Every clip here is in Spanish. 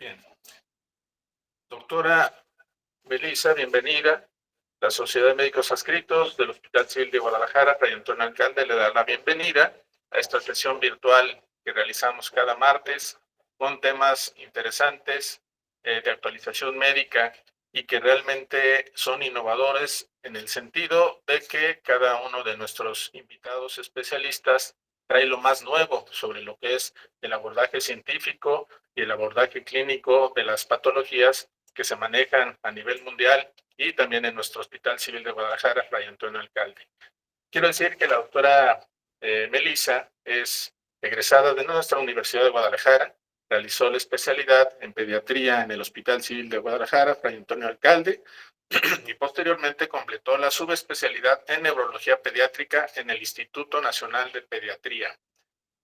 Bien. Doctora Melissa, bienvenida. La Sociedad de Médicos Adscritos del Hospital Civil de Guadalajara, Fray Antonio Alcalde, le da la bienvenida a esta sesión virtual que realizamos cada martes con temas interesantes de actualización médica y que realmente son innovadores en el sentido de que cada uno de nuestros invitados especialistas trae lo más nuevo sobre lo que es el abordaje científico y el abordaje clínico de las patologías que se manejan a nivel mundial y también en nuestro Hospital Civil de Guadalajara, Fray Antonio Alcalde. Quiero decir que la doctora Melissa es egresada de nuestra Universidad de Guadalajara, realizó la especialidad en pediatría en el Hospital Civil de Guadalajara, Fray Antonio Alcalde, y posteriormente completó la subespecialidad en neurología pediátrica en el Instituto Nacional de Pediatría.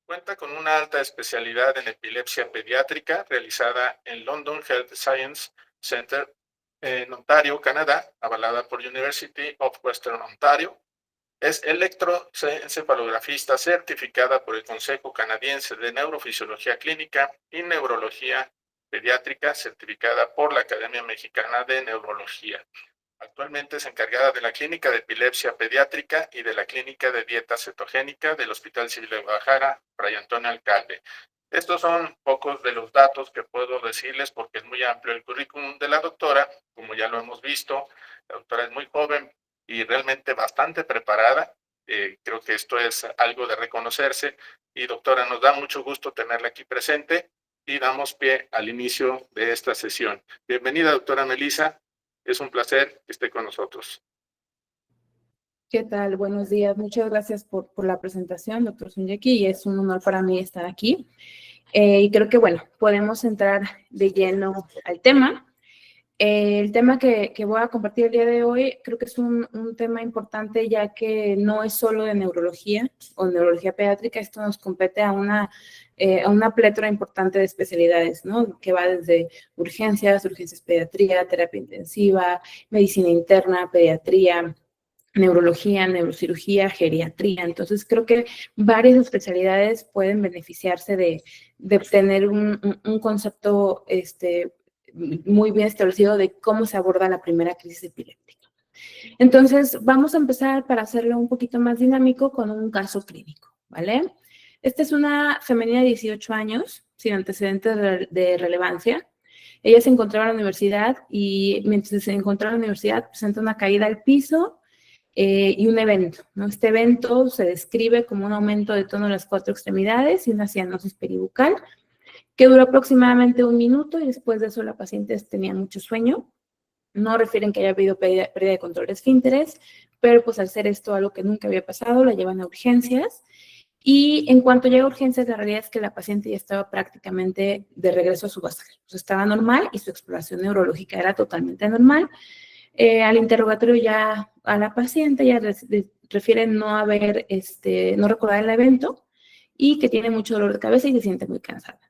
Cuenta con una alta especialidad en epilepsia pediátrica realizada en London Health Science Center en Ontario, Canadá, avalada por University of Western Ontario. Es electroencefalografista certificada por el Consejo Canadiense de Neurofisiología Clínica y Neurología Pediátrica, certificada por la Academia Mexicana de Neurología. Actualmente es encargada de la Clínica de Epilepsia Pediátrica y de la Clínica de Dieta Cetogénica del Hospital Civil de Guadalajara, Fray Antonio Alcalde. Estos son pocos de los datos que puedo decirles porque es muy amplio el currículum de la doctora. Como ya lo hemos visto, la doctora es muy joven y realmente bastante preparada. Creo que esto es algo de reconocerse. Y doctora, nos da mucho gusto tenerla aquí presente y damos pie al inicio de esta sesión. Bienvenida, doctora Melissa. Es un placer que esté con nosotros. ¿Qué tal? Buenos días. Muchas gracias por la presentación, doctor Sunyeki, y es un honor para mí estar aquí. Y creo que, bueno, podemos entrar de lleno al tema. El tema que voy a compartir el día de hoy creo que es un tema importante, ya que no es solo de neurología o neurología pediátrica. Esto nos compete a una plétora importante de especialidades, ¿no? Que va desde urgencias pediatría, terapia intensiva, medicina interna, pediatría, neurología, neurocirugía, geriatría. Entonces, creo que varias especialidades pueden beneficiarse de obtener un concepto muy bien establecido de cómo se aborda la primera crisis epiléptica. Entonces, vamos a empezar para hacerlo un poquito más dinámico con un caso clínico, ¿vale? Esta es una femenina de 18 años, sin antecedentes de relevancia. Ella se encontraba en la universidad y mientras se encontraba en la universidad presenta una caída al piso y un evento, ¿no? Este evento se describe como un aumento de tono de las 4 extremidades y una cianosis peribucal que duró aproximadamente 1 minuto y después de eso la paciente tenía mucho sueño. No refieren que haya habido pérdida de control de esfínteres, pero pues al ser esto algo que nunca había pasado, la llevan a urgencias. Y en cuanto llega a urgencias, la realidad es que la paciente ya estaba prácticamente de regreso a su basal. O sea, estaba normal y su exploración neurológica era totalmente normal. Al interrogatorio ya a la paciente ya refiere no haber, no recordar el evento y que tiene mucho dolor de cabeza y se siente muy cansada.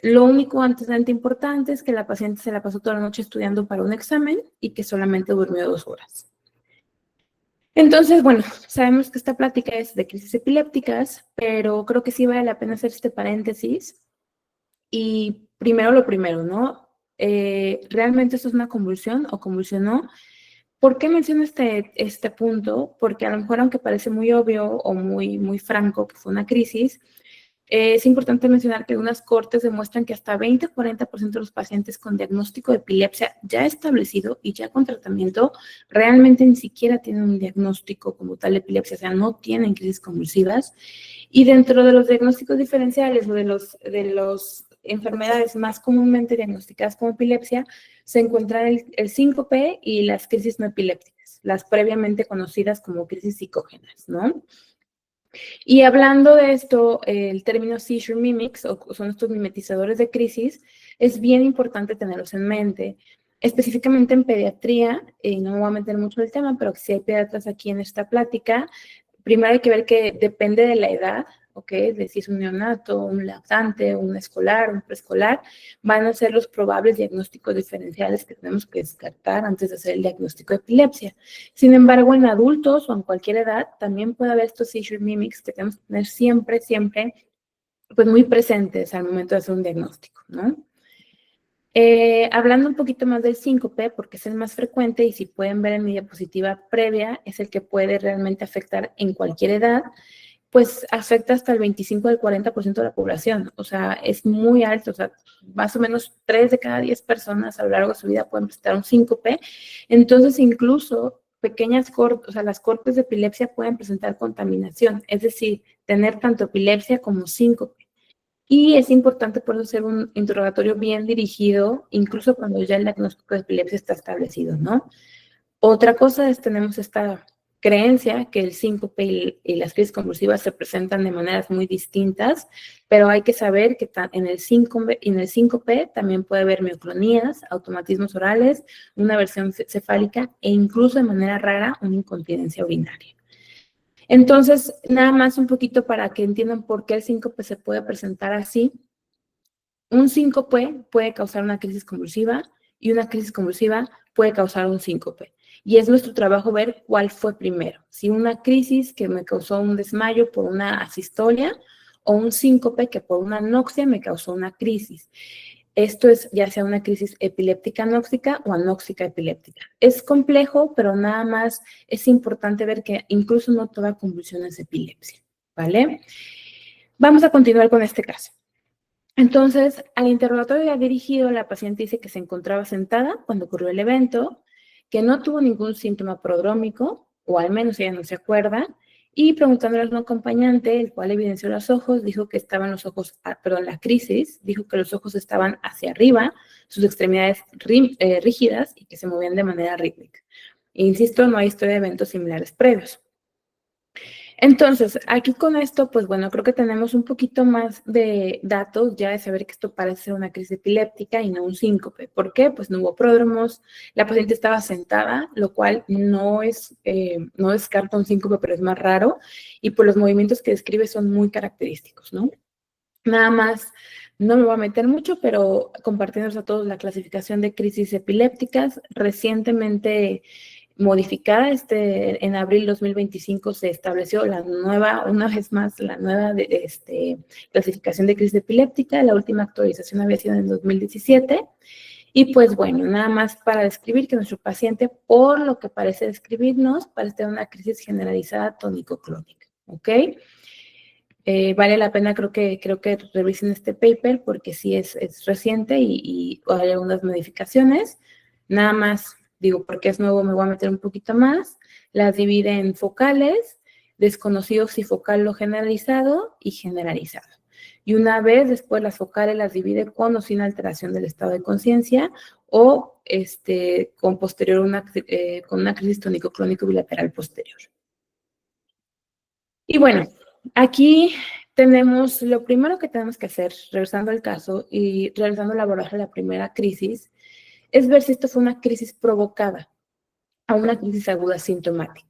Lo único antecedente importante es que la paciente se la pasó toda la noche estudiando para un examen y que solamente durmió 2 horas. Entonces, bueno, sabemos que esta plática es de crisis epilépticas, pero creo que sí vale la pena hacer este paréntesis. Y primero lo primero, ¿no? ¿Realmente esto es una convulsión o convulsionó? ¿Por qué menciono este punto? Porque a lo mejor, aunque parece muy obvio o muy franco que fue una crisis, es importante mencionar que unas cortes demuestran que hasta 20-40% de los pacientes con diagnóstico de epilepsia ya establecido y ya con tratamiento realmente ni siquiera tienen un diagnóstico como tal de epilepsia, o sea, no tienen crisis convulsivas. Y dentro de los diagnósticos diferenciales o de los enfermedades más comúnmente diagnosticadas como epilepsia, se encuentran el síncope y las crisis no epilépticas, las previamente conocidas como crisis psicógenas, ¿no? Y hablando de esto, el término seizure mimics, o son estos mimetizadores de crisis, es bien importante tenerlos en mente. Específicamente en pediatría, no me voy a meter mucho en el tema, pero si hay pediatras aquí en esta plática, primero hay que ver que depende de la edad, ¿ok? Es decir, si es un neonato, un lactante, un escolar, un preescolar, van a ser los probables diagnósticos diferenciales que tenemos que descartar antes de hacer el diagnóstico de epilepsia. Sin embargo, en adultos o en cualquier edad, también puede haber estos seizure mimics que tenemos que tener siempre, pues muy presentes al momento de hacer un diagnóstico, ¿no? Hablando un poquito más del síncope, porque es el más frecuente y si pueden ver en mi diapositiva previa, es el que puede realmente afectar en cualquier edad, pues afecta hasta el 25 al 40% de la población. O sea, es muy alto. O sea, más o menos 3 de cada 10 personas a lo largo de su vida pueden presentar un síncope. Entonces, incluso pequeñas cortes, o sea, las cortes de epilepsia pueden presentar contaminación, es decir, tener tanto epilepsia como síncope. Y es importante por eso hacer un interrogatorio bien dirigido, incluso cuando ya el diagnóstico de epilepsia está establecido, ¿no? Otra cosa es, tenemos esta creencia que el síncope y las crisis convulsivas se presentan de maneras muy distintas, pero hay que saber que en el síncope también puede haber mioclonías, automatismos orales, una versión cefálica e incluso de manera rara una incontinencia urinaria. Entonces, nada más un poquito para que entiendan por qué el síncope se puede presentar así. Un síncope puede causar una crisis convulsiva y una crisis convulsiva puede causar un síncope. Y es nuestro trabajo ver cuál fue primero. Si una crisis que me causó un desmayo por una asistolia o un síncope que por una anoxia me causó una crisis. Esto es ya sea una crisis epiléptica anóxica o anóxica epiléptica. Es complejo, pero nada más es importante ver que incluso no toda convulsión es epilepsia, ¿vale? Vamos a continuar con este caso. Entonces, al interrogatorio ya dirigido, la paciente dice que se encontraba sentada cuando ocurrió el evento, que no tuvo ningún síntoma prodrómico, o al menos ella no se acuerda, y preguntándole a un acompañante, el cual evidenció los ojos, dijo que estaban los ojos, la crisis, dijo que los ojos estaban hacia arriba, sus extremidades rígidas y que se movían de manera rítmica. Insisto, no hay historia de eventos similares previos. Entonces, aquí con esto, pues bueno, creo que tenemos un poquito más de datos ya de saber que esto parece ser una crisis epiléptica y no un síncope. ¿Por qué? Pues no hubo pródromos, la paciente estaba sentada, lo cual no descarta un síncope, pero es más raro, y pues los movimientos que describe son muy característicos, ¿no? Nada más, no me voy a meter mucho, pero compartiéndoles a todos la clasificación de crisis epilépticas, recientemente modificada. En abril 2025 se estableció la nueva, una vez más, la nueva clasificación de crisis epiléptica. La última actualización había sido en 2017. Y pues bueno, nada más para describir que nuestro paciente, por lo que parece describirnos, parece tener una crisis generalizada tónico-clónica, ¿ok? Vale la pena, creo que revisen este paper porque sí es reciente y hay algunas modificaciones. Nada más, digo, porque es nuevo, me voy a meter un poquito más. Las divide en focales, desconocidos si focal o generalizado y generalizado. Y una vez después las focales las divide con o sin alteración del estado de conciencia o con posterior con una crisis tónico-clónico bilateral posterior. Y bueno, aquí tenemos, lo primero que tenemos que hacer, regresando al caso y realizando el abordaje de la primera crisis, es ver si esto fue una crisis provocada a una crisis aguda sintomática.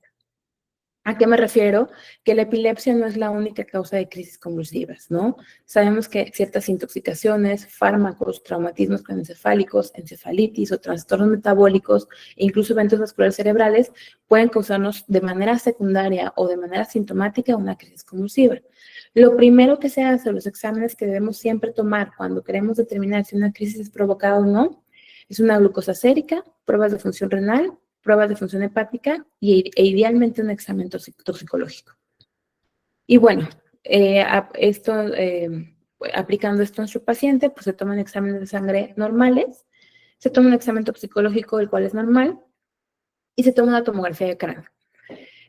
¿A qué me refiero? Que la epilepsia no es la única causa de crisis convulsivas, ¿no? Sabemos que ciertas intoxicaciones, fármacos, traumatismos craneoencefálicos, encefalitis o trastornos metabólicos, e incluso eventos vasculares cerebrales, pueden causarnos de manera secundaria o de manera sintomática una crisis convulsiva. Lo primero que se hace, los exámenes que debemos siempre tomar cuando queremos determinar si una crisis es provocada o no, es una glucosa sérica, pruebas de función renal, pruebas de función hepática e idealmente un examen toxicológico. Y bueno, aplicando esto a nuestro paciente, pues se toman exámenes de sangre normales, se toma un examen toxicológico, el cual es normal, y se toma una tomografía de cráneo.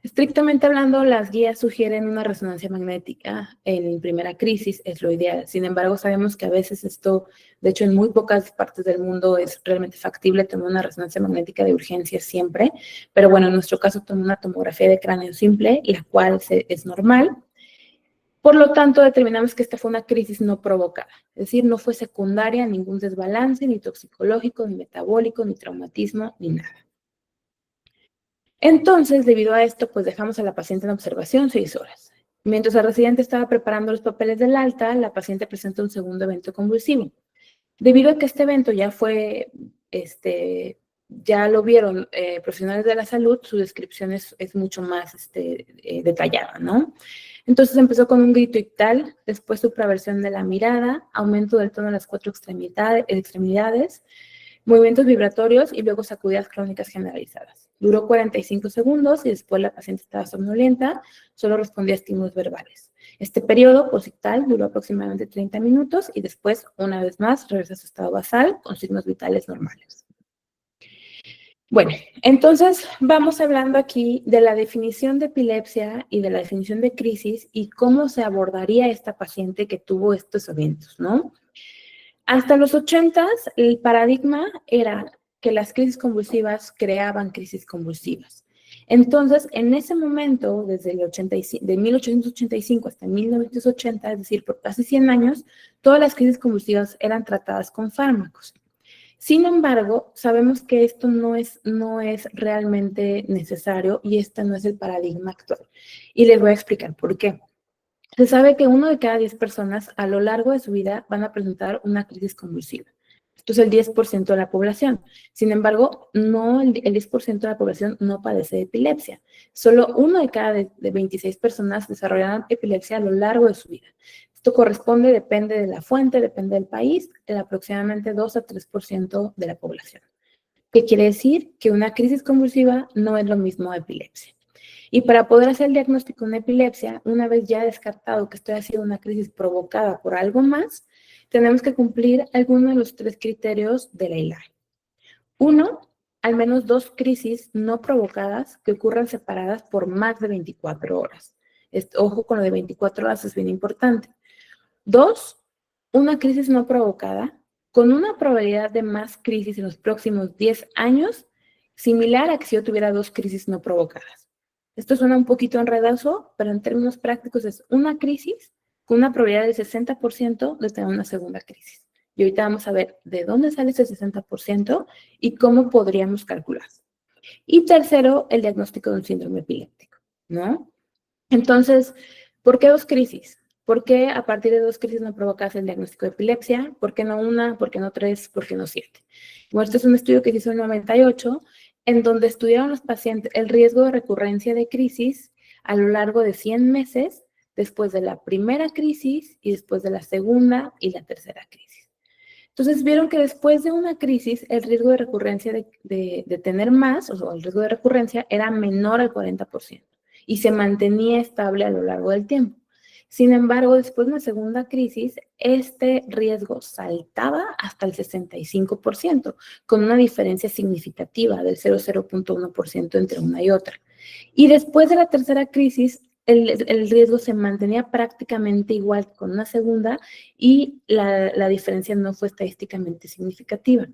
Estrictamente hablando, las guías sugieren una resonancia magnética en primera crisis, es lo ideal. Sin embargo, sabemos que a veces esto, de hecho, en muy pocas partes del mundo es realmente factible tomar una resonancia magnética de urgencia siempre. Pero bueno, en nuestro caso, tomamos una tomografía de cráneo simple, la cual es normal. Por lo tanto, determinamos que esta fue una crisis no provocada, es decir, no fue secundaria a ningún desbalance, ni toxicológico, ni metabólico, ni traumatismo, ni nada. Entonces, debido a esto, pues dejamos a la paciente en observación 6 horas. Mientras el residente estaba preparando los papeles del alta, la paciente presenta un segundo evento convulsivo. Debido a que este evento ya fue ya lo vieron profesionales de la salud, su descripción es mucho más detallada, ¿no? Entonces empezó con un grito ictal, después supraversión de la mirada, aumento del tono de las 4 extremidades, movimientos vibratorios y luego sacudidas crónicas generalizadas. Duró 45 segundos y después la paciente estaba somnolienta, solo respondía a estímulos verbales. Este periodo posictal duró aproximadamente 30 minutos y después, una vez más, regresa a su estado basal con signos vitales normales. Bueno, entonces vamos hablando aquí de la definición de epilepsia y de la definición de crisis y cómo se abordaría esta paciente que tuvo estos eventos, ¿no? Hasta los 80s, el paradigma era que las crisis convulsivas creaban crisis convulsivas. Entonces, en ese momento, desde de 1885 hasta 1980, es decir, por casi 100 años, todas las crisis convulsivas eran tratadas con fármacos. Sin embargo, sabemos que esto no es realmente necesario y este no es el paradigma actual. Y les voy a explicar por qué. Se sabe que 1 de cada 10 personas a lo largo de su vida van a presentar una crisis convulsiva. Esto es el 10% de la población. Sin embargo, no el 10% de la población no padece de epilepsia. Solo 1 de cada de 26 personas desarrollarán epilepsia a lo largo de su vida. Esto corresponde, depende de la fuente, depende del país, de aproximadamente 2 a 3% de la población. ¿Qué quiere decir? Que una crisis convulsiva no es lo mismo a epilepsia. Y para poder hacer el diagnóstico de una epilepsia, una vez ya descartado que esto ha sido una crisis provocada por algo más, tenemos que cumplir alguno de los 3 criterios de la ILAI. 1, al menos 2 crisis no provocadas que ocurran separadas por más de 24 horas. Ojo con lo de 24 horas, es bien importante. 2, una crisis no provocada con una probabilidad de más crisis en los próximos 10 años, similar a que si yo tuviera 2 crisis no provocadas. Esto suena un poquito enredoso, pero en términos prácticos es una crisis con una probabilidad del 60% de tener una segunda crisis. Y ahorita vamos a ver de dónde sale ese 60% y cómo podríamos calcular. Y tercero, el diagnóstico de un síndrome epiléptico, ¿no? Entonces, ¿por qué 2 crisis? ¿Por qué a partir de 2 crisis no provocas el diagnóstico de epilepsia? ¿Por qué no 1? ¿Por qué no 3? ¿Por qué no 7? Bueno, este es un estudio que se hizo en 98, en donde estudiaron los pacientes el riesgo de recurrencia de crisis a lo largo de 100 meses, después de la primera crisis y después de la segunda y la tercera crisis. Entonces, vieron que después de una crisis, el riesgo de recurrencia de tener más, o sea, el riesgo de recurrencia era menor al 40% y se mantenía estable a lo largo del tiempo. Sin embargo, después de una segunda crisis, este riesgo saltaba hasta el 65%, con una diferencia significativa del 0,1% entre una y otra. Y después de la tercera crisis, el riesgo se mantenía prácticamente igual con una segunda y la diferencia no fue estadísticamente significativa.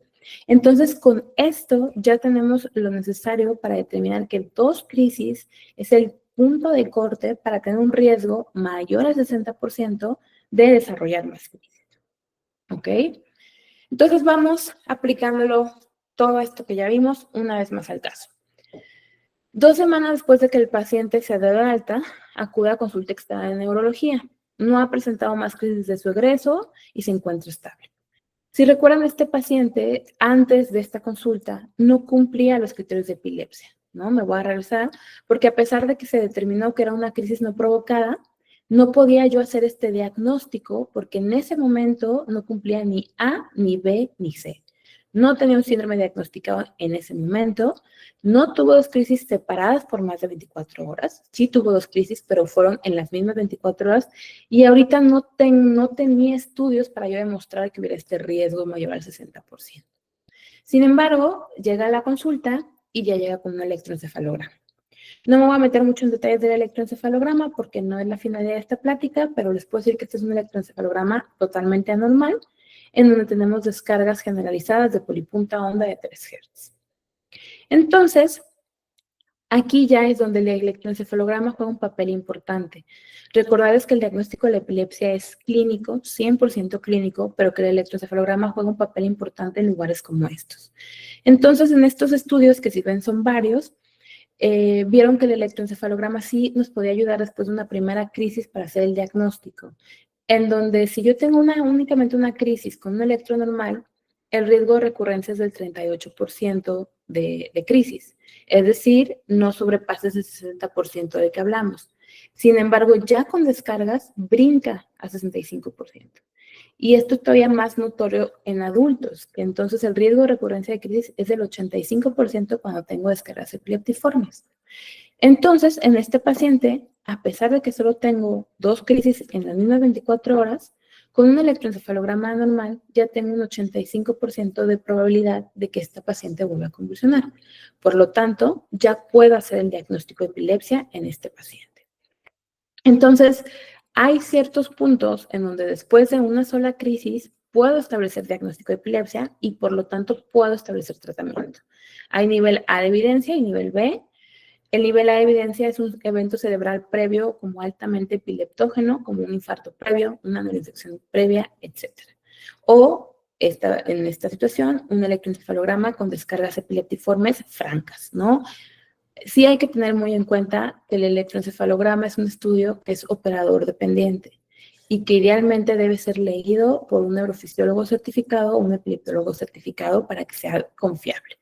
Entonces, con esto ya tenemos lo necesario para determinar que 2 crisis es el punto de corte para tener un riesgo mayor al 60% de desarrollar más crisis. ¿Ok? Entonces, vamos aplicándolo todo esto que ya vimos una vez más al caso. 2 semanas después de que el paciente se dé de alta, acude a consulta externa de neurología. No ha presentado más crisis de su egreso y se encuentra estable. Si recuerdan, este paciente, antes de esta consulta, no cumplía los criterios de epilepsia, ¿no? Me voy a regresar, porque a pesar de que se determinó que era una crisis no provocada, no podía yo hacer este diagnóstico porque en ese momento no cumplía ni A, ni B, ni C. No tenía un síndrome diagnosticado en ese momento, no tuvo 2 crisis separadas por más de 24 horas, sí tuvo 2 crisis, pero fueron en las mismas 24 horas, y ahorita no tenía estudios para yo demostrar que hubiera este riesgo mayor al 60%. Sin embargo, llega a la consulta y ya llega con un electroencefalograma. No me voy a meter mucho en detalles del electroencefalograma porque no es la finalidad de esta plática, pero les puedo decir que este es un electroencefalograma totalmente anormal, en donde tenemos descargas generalizadas de polipunta onda de 3 Hz. Entonces, aquí ya es donde el electroencefalograma juega un papel importante. Recordarles que el diagnóstico de la epilepsia es clínico, 100% clínico, pero que el electroencefalograma juega un papel importante en lugares como estos. Entonces, en estos estudios, que si ven son varios, vieron que el electroencefalograma sí nos podía ayudar después de una primera crisis para hacer el diagnóstico, en donde si yo tengo únicamente una crisis con un electro normal, el riesgo de recurrencia es del 38%, de crisis. Es decir, no sobrepases el 60% de que hablamos. Sin embargo, ya con descargas brinca a 65%. Y esto es todavía más notorio en adultos, que entonces el riesgo de recurrencia de crisis es del 85% cuando tengo descargas epileptiformes. Entonces, en este paciente, a pesar de que solo tengo 2 crisis en las mismas 24 horas, con un electroencefalograma normal ya tengo un 85% de probabilidad de que esta paciente vuelva a convulsionar. Por lo tanto, ya puedo hacer el diagnóstico de epilepsia en este paciente. Entonces, hay ciertos puntos en donde después de una sola crisis puedo establecer diagnóstico de epilepsia y por lo tanto puedo establecer tratamiento. Hay nivel A de evidencia y nivel B. El nivel A de evidencia es un evento cerebral previo como altamente epileptógeno, como un infarto previo, una neuroinfección previa, etc. O, en esta situación, un electroencefalograma con descargas epileptiformes francas, ¿no? Sí hay que tener muy en cuenta que el electroencefalograma es un estudio que es operador dependiente y que idealmente debe ser leído por un neurofisiólogo certificado o un epileptólogo certificado para que sea confiable.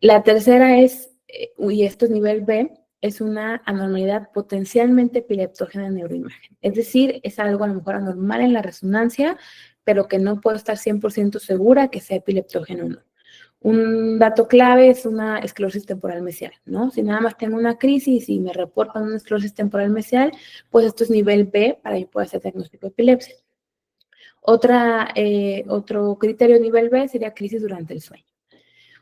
La tercera es, y esto es nivel B, es una anormalidad potencialmente epileptógena en neuroimagen. Es decir, es algo a lo mejor anormal en la resonancia, pero que no puedo estar 100% segura que sea epileptógeno o no. Un dato clave es una esclerosis temporal mesial, ¿no? Si nada más tengo una crisis y me reportan una esclerosis temporal mesial, pues esto es nivel B para yo poder hacer diagnóstico de epilepsia. Otro criterio nivel B sería crisis durante el sueño.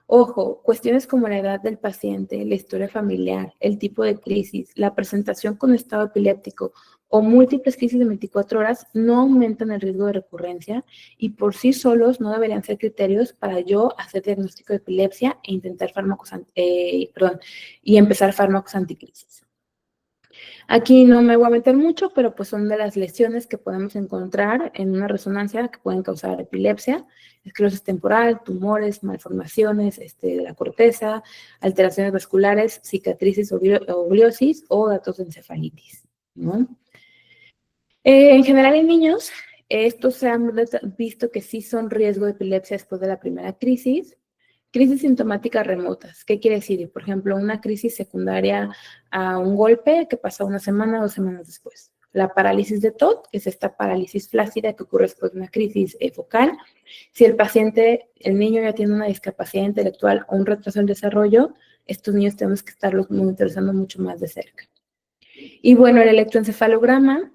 Ojo, cuestiones como la edad del paciente, la historia familiar, el tipo de crisis, la presentación con estado epiléptico o múltiples crisis de 24 horas no aumentan el riesgo de recurrencia y por sí solos no deberían ser criterios para yo hacer diagnóstico de epilepsia e intentar y empezar fármacos anticrisis. Aquí no me voy a meter mucho, pero pues son de las lesiones que podemos encontrar en una resonancia que pueden causar epilepsia, esclerosis temporal, tumores, malformaciones de la corteza, alteraciones vasculares, cicatrices o gliosis o datos de encefalitis, ¿no? En general en niños, estos se han visto que sí son riesgo de epilepsia después de la primera crisis. Crisis sintomáticas remotas. ¿Qué quiere decir? Por ejemplo, una crisis secundaria a un golpe que pasa una semana o 2 semanas después. La parálisis de TOD, que es esta parálisis flácida que ocurre después de una crisis focal. Si el paciente, el niño ya tiene una discapacidad intelectual o un retraso en desarrollo, estos niños tenemos que estarlos monitorizando mucho más de cerca. Y bueno, el electroencefalograma,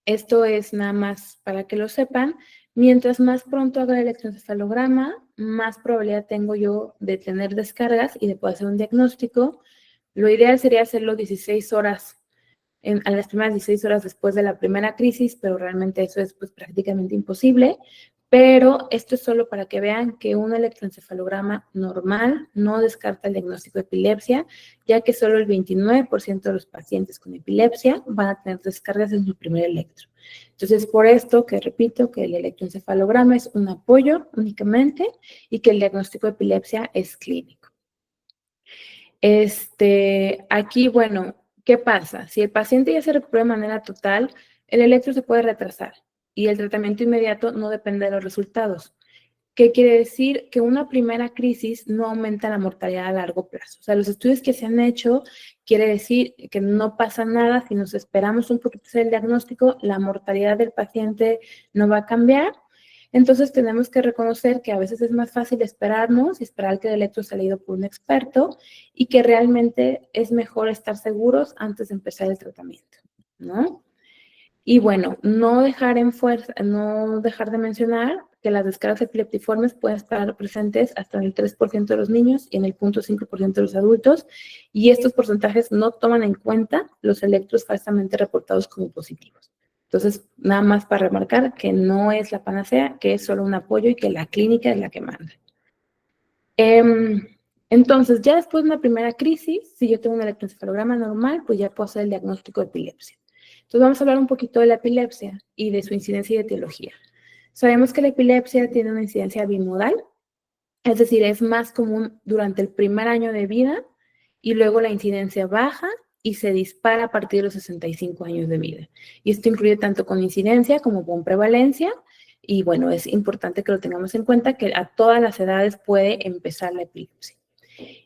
esto es nada más para que lo sepan. Mientras más pronto haga el electroencefalograma, más probabilidad tengo yo de tener descargas y de poder hacer un diagnóstico. Lo ideal sería hacerlo 16 horas, a las primeras 16 horas después de la primera crisis, pero realmente eso es pues, prácticamente imposible. Pero esto es solo para que vean que un electroencefalograma normal no descarta el diagnóstico de epilepsia, ya que solo el 29% de los pacientes con epilepsia van a tener descargas en su primer electro. Entonces, por esto que repito que el electroencefalograma es un apoyo únicamente y que el diagnóstico de epilepsia es clínico. Aquí, bueno, ¿qué pasa? Si el paciente ya se recupera de manera total, el electro se puede retrasar y el tratamiento inmediato no depende de los resultados. ¿Qué quiere decir? Que una primera crisis no aumenta la mortalidad a largo plazo. O sea, los estudios que se han hecho quiere decir que no pasa nada si nos esperamos un poquito hacer el diagnóstico, la mortalidad del paciente no va a cambiar. Entonces tenemos que reconocer que a veces es más fácil esperarnos y esperar que el electro sea leído por un experto y que realmente es mejor estar seguros antes de empezar el tratamiento, ¿no? Y bueno, no dejar de mencionar que las descargas epileptiformes pueden estar presentes hasta en el 3% de los niños y en el 0.5% de los adultos, y estos porcentajes no toman en cuenta los electros falsamente reportados como positivos. Entonces, nada más para remarcar que no es la panacea, que es solo un apoyo y que la clínica es la que manda. Entonces, ya después de una primera crisis, si yo tengo un electroencefalograma normal, pues ya puedo hacer el diagnóstico de epilepsia. Entonces vamos a hablar un poquito de la epilepsia y de su incidencia y etiología. Sabemos que la epilepsia tiene una incidencia bimodal, es decir, es más común durante el primer año de vida y luego la incidencia baja y se dispara a partir de los 65 años de vida. Y esto incluye tanto con incidencia como con prevalencia. Y bueno, es importante que lo tengamos en cuenta que a todas las edades puede empezar la epilepsia.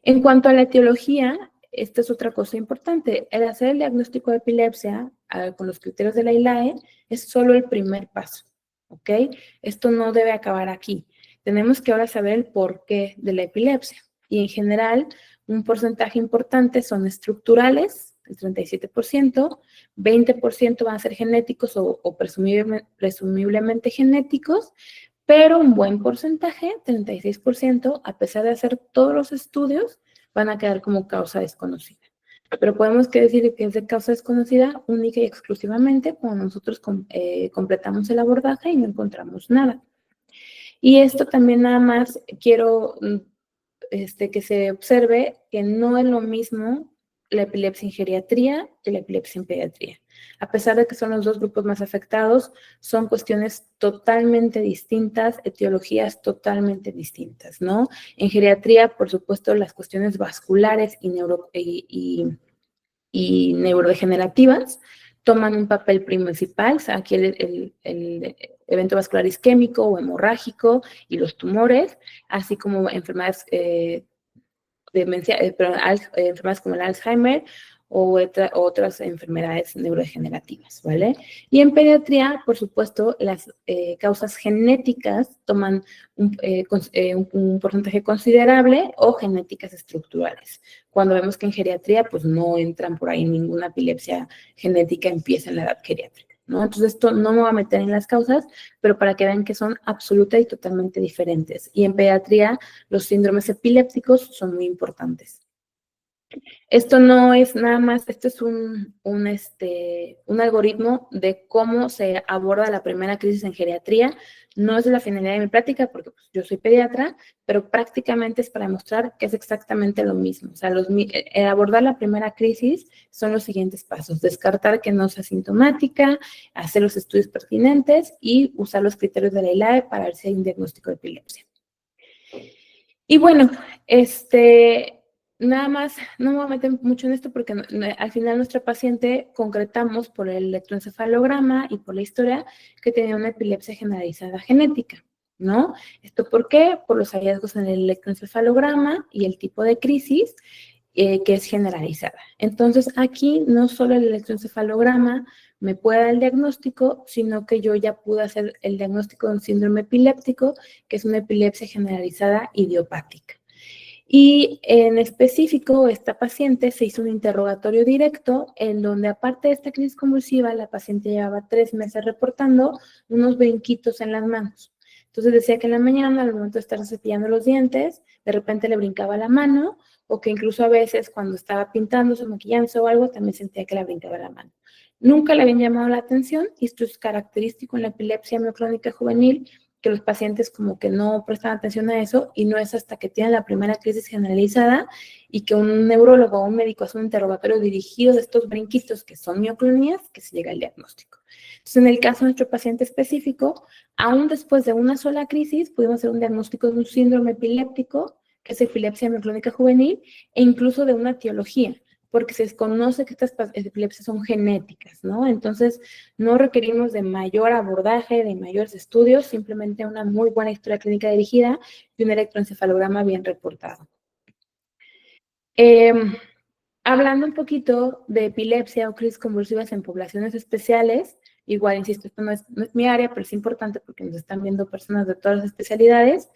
En cuanto a la etiología, esta es otra cosa importante. El hacer el diagnóstico de epilepsia con los criterios de la ILAE es solo el primer paso, ¿ok? Esto no debe acabar aquí. Tenemos que ahora saber el porqué de la epilepsia. Y en general, un porcentaje importante son estructurales, el 37%, 20% van a ser genéticos o presumiblemente genéticos, pero un buen porcentaje, 36%, a pesar de hacer todos los estudios, van a quedar como causa desconocida. Pero podemos decir que es de causa desconocida única y exclusivamente cuando nosotros completamos el abordaje y no encontramos nada. Y esto también nada más quiero que se observe que no es lo mismo la epilepsia en geriatría que la epilepsia en pediatría. A pesar de que son los dos grupos más afectados, son cuestiones totalmente distintas, etiologías totalmente distintas, ¿no? En geriatría, por supuesto, las cuestiones vasculares y neurodegenerativas toman un papel principal. O sea, aquí el evento vascular isquémico o hemorrágico y los tumores, así como enfermedades enfermedades como el Alzheimer o otras enfermedades neurodegenerativas, ¿vale? Y en pediatría, por supuesto, las causas genéticas toman un porcentaje considerable o genéticas estructurales. Cuando vemos que en geriatría, pues no entran por ahí ninguna epilepsia genética, empieza en la edad geriátrica, ¿no? Entonces, esto no me voy a meter en las causas, pero para que vean que son absoluta y totalmente diferentes. Y en pediatría, los síndromes epilépticos son muy importantes. Esto no es nada más, esto es un algoritmo de cómo se aborda la primera crisis en geriatría. No es la finalidad de mi práctica, porque pues, yo soy pediatra, pero prácticamente es para mostrar que es exactamente lo mismo. O sea, abordar la primera crisis son los siguientes pasos: descartar que no sea sintomática, hacer los estudios pertinentes y usar los criterios de la ILAE para ver si hay un diagnóstico de epilepsia. Y bueno, nada más, no me voy a meter mucho en esto porque al final nuestra paciente concretamos por el electroencefalograma y por la historia que tenía una epilepsia generalizada genética, ¿no? ¿Esto por qué? Por los hallazgos en el electroencefalograma y el tipo de crisis que es generalizada. Entonces, aquí no solo el electroencefalograma me puede dar el diagnóstico, sino que yo ya pude hacer el diagnóstico de un síndrome epiléptico, que es una epilepsia generalizada idiopática. Y en específico, esta paciente se hizo un interrogatorio directo en donde, aparte de esta crisis convulsiva, la paciente llevaba 3 meses reportando unos brinquitos en las manos. Entonces decía que en la mañana, al momento de estar cepillando los dientes, de repente le brincaba la mano, o que incluso a veces cuando estaba pintándose, maquillándose o algo, también sentía que le brincaba la mano. Nunca le habían llamado la atención, y esto es característico en la epilepsia mioclónica juvenil, que los pacientes como que no prestan atención a eso, y no es hasta que tienen la primera crisis generalizada y que un neurólogo o un médico hace un interrogatorio dirigido de estos brinquitos que son mioclonías que se llega al diagnóstico. Entonces, en el caso de nuestro paciente específico, aún después de una sola crisis, pudimos hacer un diagnóstico de un síndrome epiléptico, que es epilepsia mioclónica juvenil, e incluso de una etiología, porque se desconoce que estas epilepsias son genéticas, ¿no? Entonces, no requerimos de mayor abordaje, de mayores estudios, simplemente una muy buena historia clínica dirigida y un electroencefalograma bien reportado. Hablando un poquito de epilepsia o crisis convulsivas en poblaciones especiales, igual, insisto, esto no es mi área, pero es importante porque nos están viendo personas de todas las especialidades.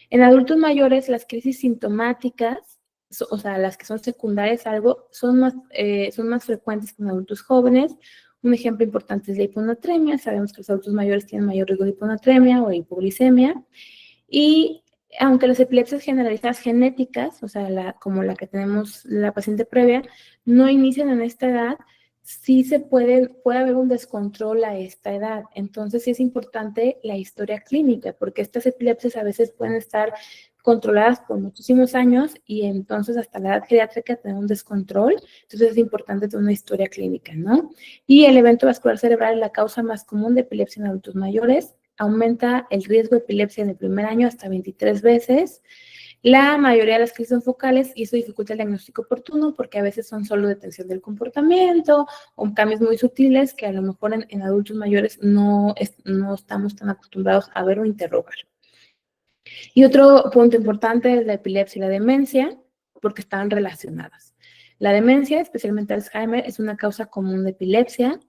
En adultos mayores, las crisis sintomáticas, o sea, las que son secundarias a algo, son más frecuentes que en adultos jóvenes. Un ejemplo importante es la hiponatremia. Sabemos que los adultos mayores tienen mayor riesgo de hiponatremia o de hipoglicemia. Y aunque las epilepsias generalizadas genéticas, o sea, como la que tenemos la paciente previa, no inician en esta edad, sí puede haber un descontrol a esta edad. Entonces, sí es importante la historia clínica, porque estas epilepsias a veces pueden estar controladas por muchísimos años y entonces hasta la edad geriátrica tener un descontrol. Entonces, es importante tener una historia clínica, ¿no? Y el evento vascular cerebral es la causa más común de epilepsia en adultos mayores. Aumenta el riesgo de epilepsia en el primer año hasta 23 veces. La mayoría de las crisis son focales y eso dificulta el diagnóstico oportuno porque a veces son solo detención del comportamiento o cambios muy sutiles que a lo mejor en adultos mayores no estamos tan acostumbrados a ver o interrogar. Y otro punto importante es la epilepsia y la demencia. porque están relacionadas. La demencia, especialmente Alzheimer, es una causa común de epilepsia.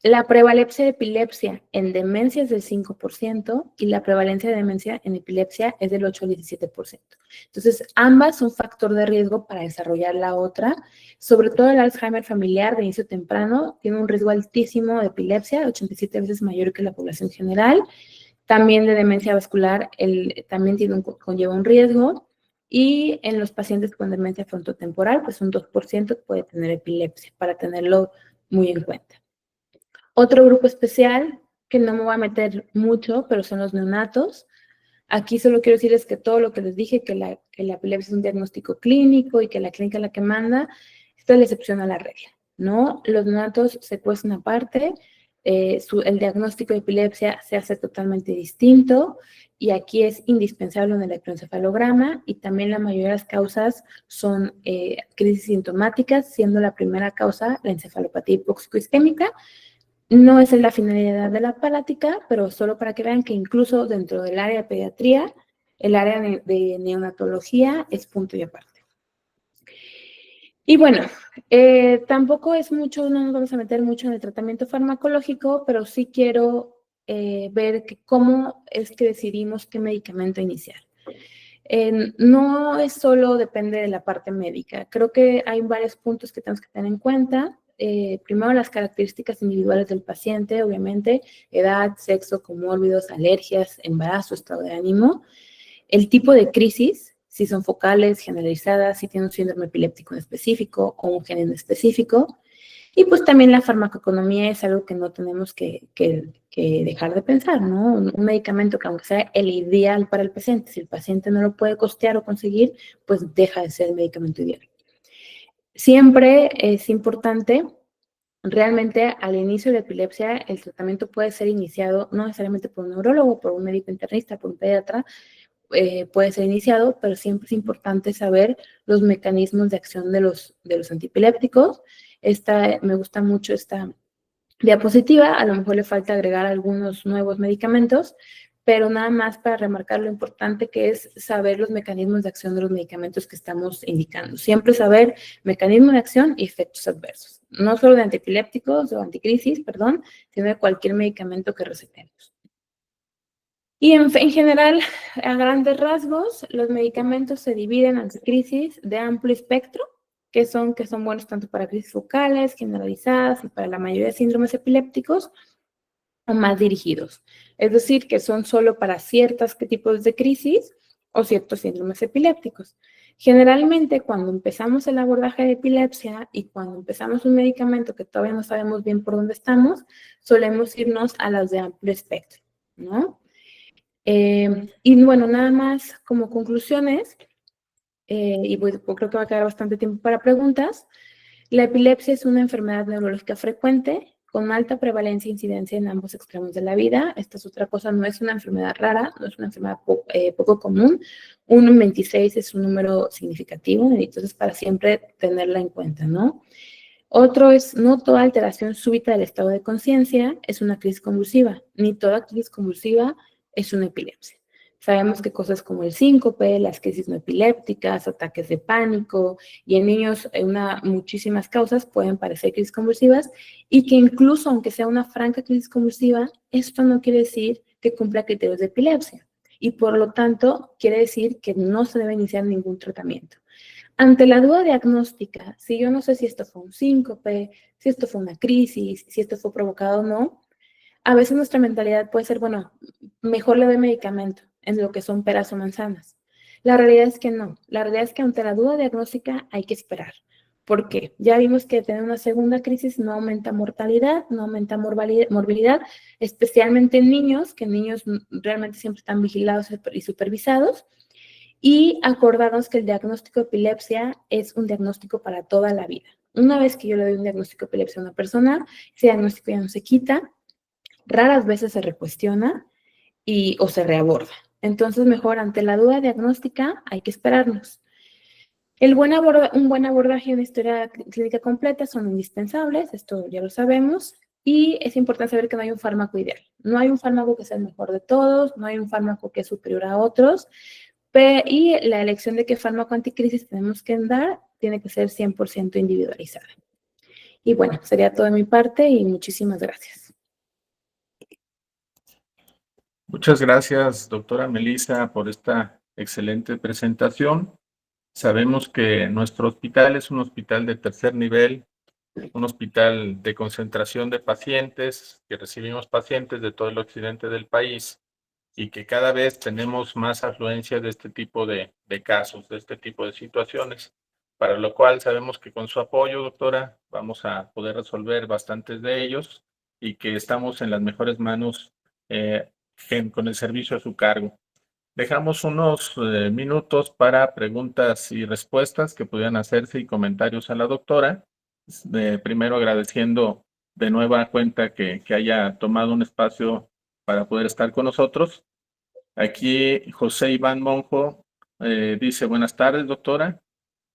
La prevalencia de epilepsia en demencia es del 5% y la prevalencia de demencia en epilepsia es del 8 al 17%. Entonces, ambas son factor de riesgo para desarrollar la otra. Sobre todo el Alzheimer familiar de inicio temprano tiene un riesgo altísimo de epilepsia, 87 veces mayor que la población general. También de demencia vascular, también conlleva un riesgo. Y en los pacientes con demencia frontotemporal, pues un 2% puede tener epilepsia, para tenerlo muy en cuenta. Otro grupo especial, que no me voy a meter mucho, pero son los neonatos. Aquí solo quiero decirles que todo lo que les dije, que la epilepsia es un diagnóstico clínico y que la clínica es la que manda, esta es la excepción a la regla, ¿no? Los neonatos se cuestan aparte, el diagnóstico de epilepsia se hace totalmente distinto y aquí es indispensable un electroencefalograma y también la mayoría de las causas son crisis sintomáticas, siendo la primera causa la encefalopatía hipóxico-isquémica. No es la finalidad de la palática, pero solo para que vean que incluso dentro del área de pediatría, el área de neonatología es punto y aparte. Y bueno, tampoco es mucho, no nos vamos a meter mucho en el tratamiento farmacológico, pero sí quiero ver cómo es que decidimos qué medicamento iniciar. No es solo depende de la parte médica. Creo que hay varios puntos que tenemos que tener en cuenta. Primero, las características individuales del paciente, obviamente, edad, sexo, comórbidos, alergias, embarazo, estado de ánimo. El tipo de crisis, si son focales, generalizadas, si tiene un síndrome epiléptico en específico o un gen en específico. Y pues también la farmacoeconomía es algo que no tenemos que dejar de pensar, ¿no? Un medicamento que aunque sea el ideal para el paciente, si el paciente no lo puede costear o conseguir, pues deja de ser el medicamento ideal. Siempre es importante, realmente al inicio de la epilepsia, el tratamiento puede ser iniciado no necesariamente por un neurólogo, por un médico internista, por un pediatra, puede ser iniciado, pero siempre es importante saber los mecanismos de acción de los antiepilépticos. Me gusta mucho esta diapositiva, a lo mejor le falta agregar algunos nuevos medicamentos, pero nada más para remarcar lo importante que es saber los mecanismos de acción de los medicamentos que estamos indicando. Siempre saber mecanismo de acción y efectos adversos. No solo de antiepilépticos o anticrisis, perdón, sino de cualquier medicamento que recetemos. Y en general, a grandes rasgos, los medicamentos se dividen en crisis de amplio espectro, que son buenos tanto para crisis focales, generalizadas y para la mayoría de síndromes epilépticos, o más dirigidos. Es decir, que son solo para ciertos tipos de crisis o ciertos síndromes epilépticos. Generalmente, cuando empezamos el abordaje de epilepsia y cuando empezamos un medicamento que todavía no sabemos bien por dónde estamos, solemos irnos a los de amplio espectro, ¿no? Y bueno, nada más como conclusiones, y pues, creo que va a quedar bastante tiempo para preguntas. La epilepsia es una enfermedad neurológica frecuente con alta prevalencia e incidencia en ambos extremos de la vida. Esta es otra cosa, no es una enfermedad rara, no es una enfermedad poco común. 1 en 26 es un número significativo, entonces para siempre tenerla en cuenta, ¿no? Otro es, no toda alteración súbita del estado de conciencia es una crisis convulsiva, ni toda crisis convulsiva es una epilepsia. Sabemos que cosas como el síncope, las crisis no epilépticas, ataques de pánico y en niños muchísimas causas pueden parecer crisis convulsivas y que incluso aunque sea una franca crisis convulsiva, esto no quiere decir que cumpla criterios de epilepsia y por lo tanto quiere decir que no se debe iniciar ningún tratamiento. Ante la duda diagnóstica, si yo no sé si esto fue un síncope, si esto fue una crisis, si esto fue provocado o no, a veces nuestra mentalidad puede ser, bueno, mejor le doy medicamento en lo que son peras o manzanas. La realidad es que no. La realidad es que ante la duda diagnóstica hay que esperar. ¿Por qué? Ya vimos que tener una segunda crisis no aumenta mortalidad, no aumenta morbilidad, especialmente en niños, que niños realmente siempre están vigilados y supervisados. Y acordarnos que el diagnóstico de epilepsia es un diagnóstico para toda la vida. Una vez que yo le doy un diagnóstico de epilepsia a una persona, ese diagnóstico ya no se quita, raras veces se recuestiona o se reaborda. Entonces, mejor ante la duda diagnóstica hay que esperarnos. Un buen abordaje y una historia clínica completa son indispensables, esto ya lo sabemos, y es importante saber que no hay un fármaco ideal. No hay un fármaco que sea el mejor de todos, no hay un fármaco que es superior a otros, Y la elección de qué fármaco anticrisis tenemos que dar tiene que ser 100% individualizada. Y bueno, sería todo de mi parte y muchísimas gracias. Muchas gracias, doctora Melissa, por esta excelente presentación. Sabemos que nuestro hospital es un hospital de tercer nivel, un hospital de concentración de pacientes, que recibimos pacientes de todo el occidente del país y que cada vez tenemos más afluencia de este tipo de casos, de este tipo de situaciones, para lo cual sabemos que con su apoyo, doctora, vamos a poder resolver bastantes de ellos y que estamos en las mejores manos con el servicio a su cargo. Dejamos unos minutos para preguntas y respuestas que pudieran hacerse y comentarios a la doctora. Primero agradeciendo de nueva cuenta que haya tomado un espacio para poder estar con nosotros. Aquí José Iván Monjo dice, buenas tardes, doctora.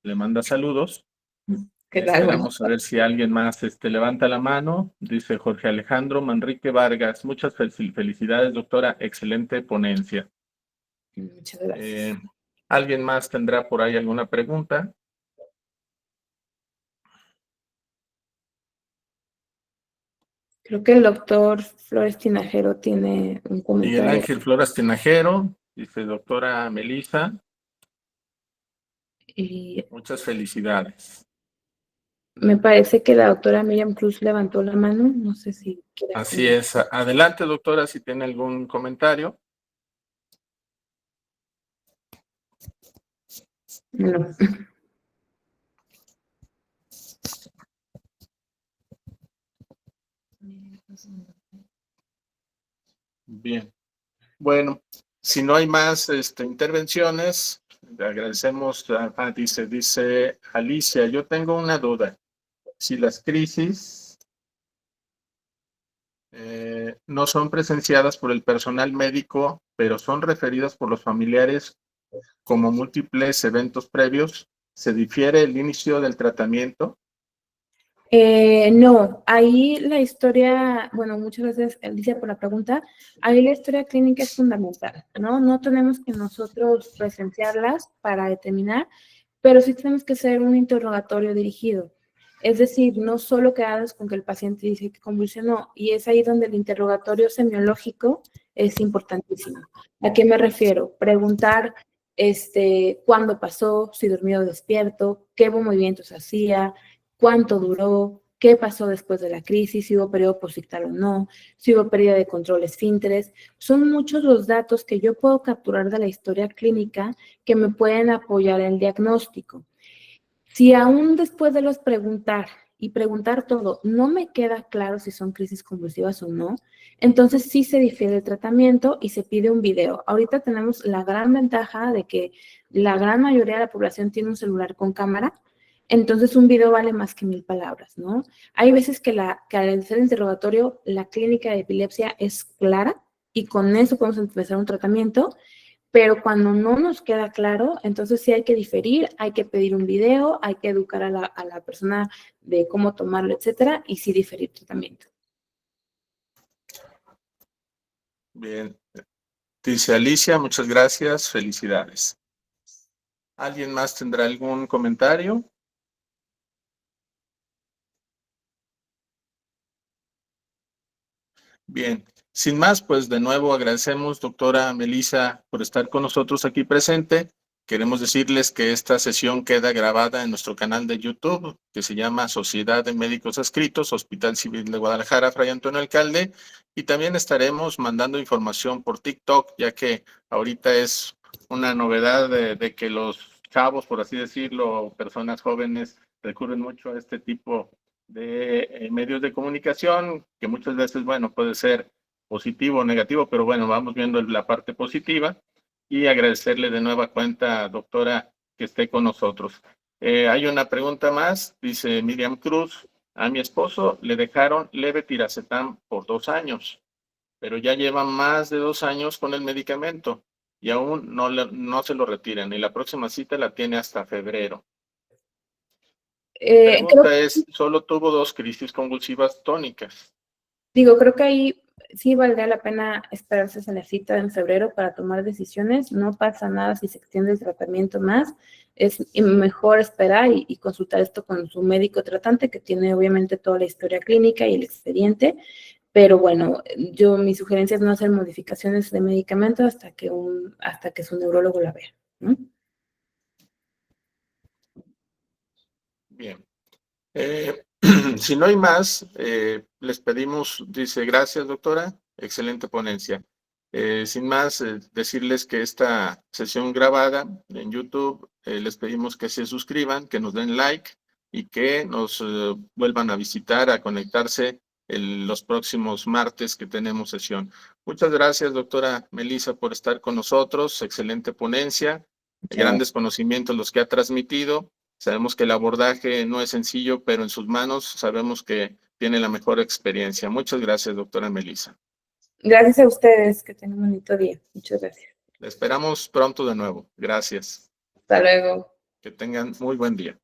Le manda saludos. ¿Qué tal? Bueno, Esperamos a ver si alguien más levanta la mano. Dice Jorge Alejandro Manrique Vargas. Muchas felicidades, doctora. Excelente ponencia. muchas gracias. ¿Alguien más tendrá por ahí alguna pregunta? Creo que el doctor Flores Tinajero tiene un Miguel comentario. Ángel Flores Tinajero, dice doctora Melissa. Y muchas felicidades. me parece que la doctora Miriam Cruz levantó la mano. No sé si quiere Así es. Adelante, doctora, si tiene algún comentario. No. Bien. Bueno, si no hay más intervenciones, le agradecemos. Dice Alicia, yo tengo una duda. Si las crisis no son presenciadas por el personal médico, pero son referidas por los familiares como múltiples eventos previos, ¿se difiere el inicio del tratamiento? No, ahí la historia, bueno, muchas gracias Alicia por la pregunta, ahí la historia clínica es fundamental, ¿no? No tenemos que nosotros presenciarlas para determinar, pero sí tenemos que hacer un interrogatorio dirigido. Es decir, no solo quedarnos con que el paciente dice que convulsionó, y es ahí donde el interrogatorio semiológico es importantísimo. ¿A qué me refiero? Preguntar cuándo pasó, si dormido o despierto, qué movimientos hacía, cuánto duró, qué pasó después de la crisis, si hubo periodo postictal o no, si hubo pérdida de control esfínteres. Son muchos los datos que yo puedo capturar de la historia clínica que me pueden apoyar en el diagnóstico. Si aún después de los preguntar y preguntar todo, no me queda claro si son crisis convulsivas o no, entonces sí se difiere el tratamiento y se pide un video. Ahorita tenemos la gran ventaja de que la gran mayoría de la población tiene un celular con cámara, entonces un video vale más que 1000 palabras, ¿no? Hay veces que al hacer el interrogatorio, la clínica de epilepsia es clara y con eso podemos empezar un tratamiento, pero cuando no nos queda claro, entonces sí hay que diferir, hay que pedir un video, hay que educar a la persona de cómo tomarlo, etcétera, y sí diferir tratamiento. Bien. Dice Alicia, muchas gracias, felicidades. ¿Alguien más tendrá algún comentario? Bien, sin más, pues de nuevo agradecemos, doctora Melissa, por estar con nosotros aquí presente. Queremos decirles que esta sesión queda grabada en nuestro canal de YouTube, que se llama Sociedad de Médicos Adscritos, Hospital Civil de Guadalajara, Fray Antonio Alcalde, y también estaremos mandando información por TikTok, ya que ahorita es una novedad de que los chavos, por así decirlo, personas jóvenes, recurren mucho a este tipo de medios de comunicación, que muchas veces, bueno, puede ser positivo o negativo, pero bueno, vamos viendo la parte positiva y agradecerle de nueva cuenta, doctora, que esté con nosotros. Hay una pregunta más, dice Miriam Cruz, a mi esposo le dejaron leve tiracetam por 2 años, pero ya lleva más de 2 años con el medicamento y aún no se lo retiran y la próxima cita la tiene hasta febrero. La pregunta es, solo tuvo 2 crisis convulsivas tónicas. Creo que ahí sí valdría la pena esperarse a la cita en febrero para tomar decisiones. No pasa nada si se extiende el tratamiento más. Es mejor esperar y consultar esto con su médico tratante, que tiene obviamente toda la historia clínica y el expediente. Pero bueno, mi sugerencia es no hacer modificaciones de medicamento hasta que su neurólogo la vea, ¿no? Bien. Si no hay más, les pedimos, dice, gracias, doctora, excelente ponencia. Sin más, decirles que esta sesión grabada en YouTube, les pedimos que se suscriban, que nos den like y que nos vuelvan a visitar, a conectarse los próximos martes que tenemos sesión. Muchas gracias, doctora Melissa, por estar con nosotros. Excelente ponencia, grandes conocimientos los que ha transmitido. Sabemos que el abordaje no es sencillo, pero en sus manos sabemos que tiene la mejor experiencia. Muchas gracias, doctora Melissa. Gracias a ustedes, que tengan un bonito día. Muchas gracias. La esperamos pronto de nuevo. Gracias. Hasta luego. Que tengan muy buen día.